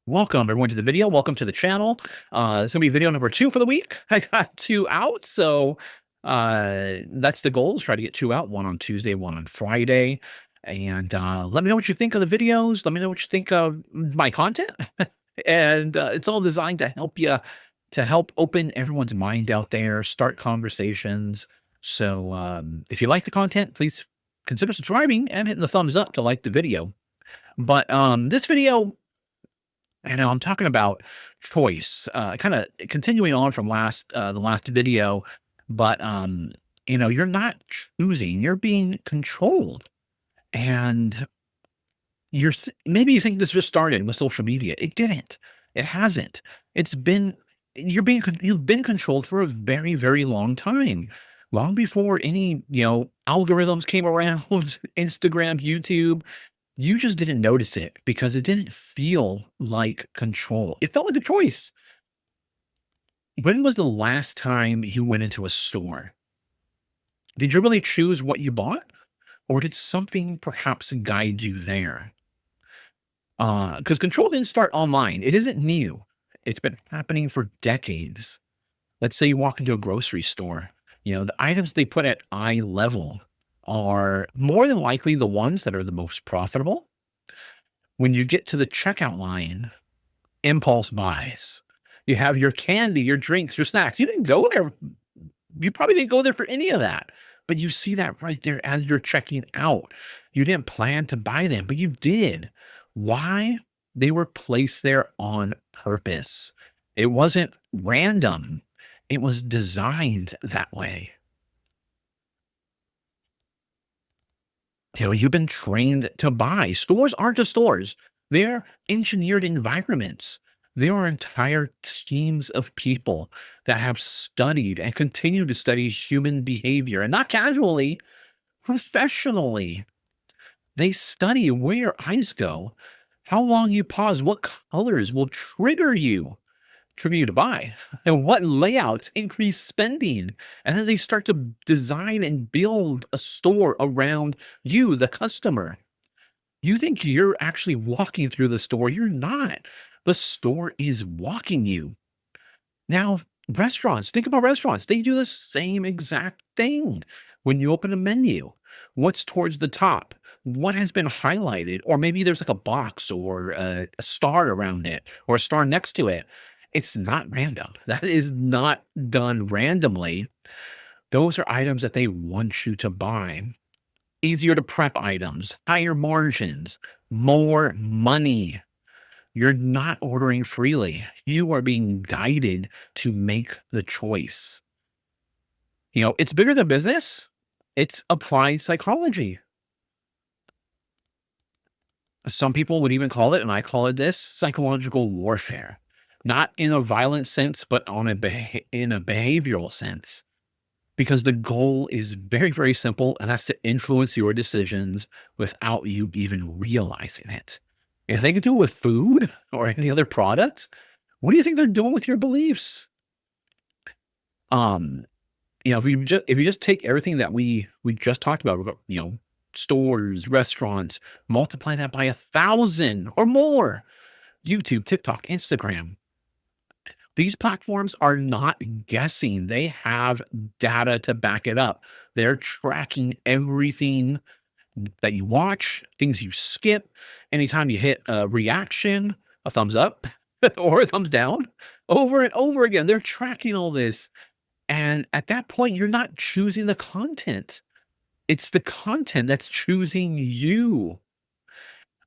Welcome everyone to the video. Welcome to the channel. This is gonna be video number 2 for the week. I got 2 out, so that's the goal is try to get 2 out, one on Tuesday, one on Friday. And let me know what you think of the videos. Let me know what you think of my content. And it's all designed to help you to help open everyone's mind out there, start conversations. So if you like the content, please consider subscribing and hitting the thumbs up to like the video. But this video, I'm talking about choice, kind of continuing on from the last video, but you're not choosing, you're being controlled. And maybe you think this just started with social media. It didn't. It hasn't. It's been you've been controlled for a very, very long time. Long before any, algorithms came around, Instagram, YouTube, you just didn't notice it because it didn't feel like control. It felt like a choice. When was the last time you went into a store? Did you really choose what you bought? Or did something perhaps guide you there? Because control didn't start online. It isn't new. It's been happening for decades. Let's say you walk into a grocery store. The items they put at eye level are more than likely the ones that are the most profitable. When you get to the checkout line, impulse buys. You have your candy, your drinks, your snacks. You didn't go there. You probably didn't go there for any of that, but you see that right there as you're checking out. You didn't plan to buy them, but you did. Why? They were placed there on purpose. It wasn't random. It was designed that way. You've been trained to buy. Stores aren't just stores. They're engineered environments. There are entire teams of people that have studied and continue to study human behavior, and not casually, professionally. They study where your eyes go, how long you pause, what colors will trigger you to buy, and what layouts increase spending. And then they start to design and build a store around you, the customer. You think you're actually walking through the store. You're not. The store is walking you. Now, restaurants, think about restaurants. They do the same exact thing. When you open a menu, what's towards the top? What has been highlighted? Or maybe there's like a box or a star around it or a star next to it. It's not random. That is not done randomly. Those are items that they want you to buy. Easier to prep items, higher margins, more money. You're not ordering freely. You are being guided to make the choice. It's bigger than business. It's applied psychology. Some people would even call it, and I call it this, psychological warfare. Not in a violent sense, but in a behavioral sense. Because the goal is very, very simple, and that's to influence your decisions without you even realizing it. If they can do it with food or any other product, what do you think they're doing with your beliefs? If you just take everything that we just talked about, stores, restaurants, multiply that by 1,000 or more. YouTube, TikTok, Instagram. These platforms are not guessing. They have data to back it up. They're tracking everything that you watch, things you skip. Anytime you hit a reaction, a thumbs up or a thumbs down, over and over again, they're tracking all this. And at that point, you're not choosing the content. It's the content that's choosing you.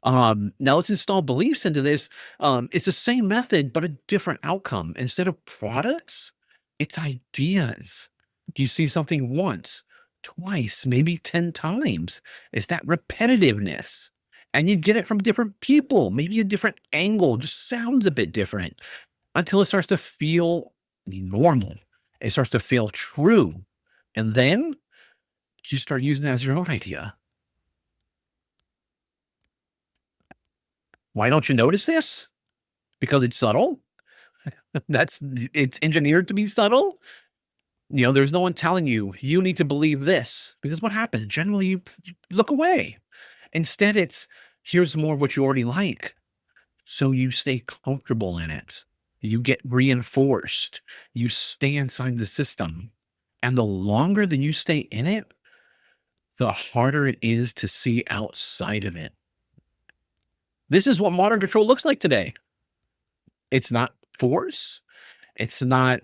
Now let's install beliefs into this. It's the same method, but a different outcome. Instead of products, it's ideas. You see something once, twice, maybe 10 times. It's that repetitiveness. And you get it from different people, maybe a different angle, just sounds a bit different until it starts to feel normal. It starts to feel true. And then you start using it as your own idea. Why don't you notice this? Because it's subtle. It's engineered to be subtle. There's no one telling you, you need to believe this. Because what happens? Generally, you look away. Instead, it's, here's more of what you already like. So you stay comfortable in it. You get reinforced. You stay inside the system. And the longer that you stay in it, the harder it is to see outside of it. This is what modern control looks like today. It's not force. It's not,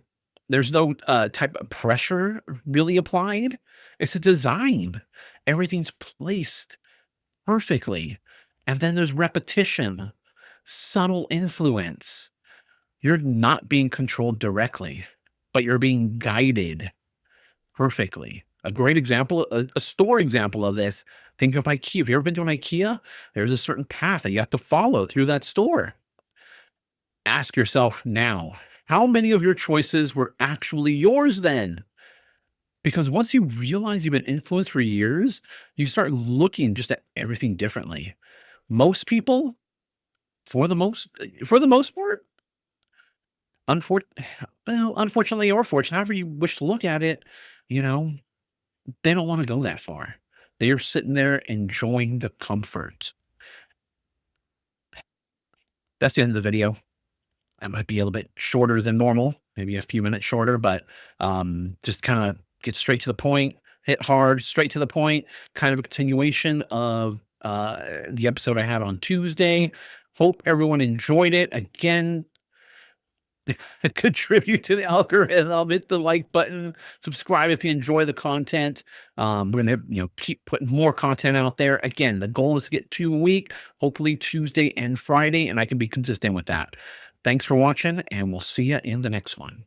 there's no type of pressure really applied. It's a design. Everything's placed perfectly. And then there's repetition, subtle influence. You're not being controlled directly, but you're being guided perfectly. A great example, a store example of this. Think of IKEA. Have you ever been to an IKEA? There's a certain path that you have to follow through that store. Ask yourself now, how many of your choices were actually yours then? Because once you realize you've been influenced for years, you start looking just at everything differently. Most people, for the most part, unfor- well, unfortunately or fortunately, however you wish to look at it, you know, they don't want to go that far. They're sitting there enjoying the comfort. That's the end of the video. That might be a little bit shorter than normal, maybe a few minutes shorter, but just kind of get straight to the point, hit hard, straight to the point, kind of a continuation of the episode I had on Tuesday. Hope everyone enjoyed it. Again, contribute to the algorithm, hit the like button, subscribe if you enjoy the content. We're gonna, keep putting more content out there. Again, the goal is to get 2 a week, hopefully Tuesday and Friday, and I can be consistent with that. Thanks for watching, and we'll see you in the next one.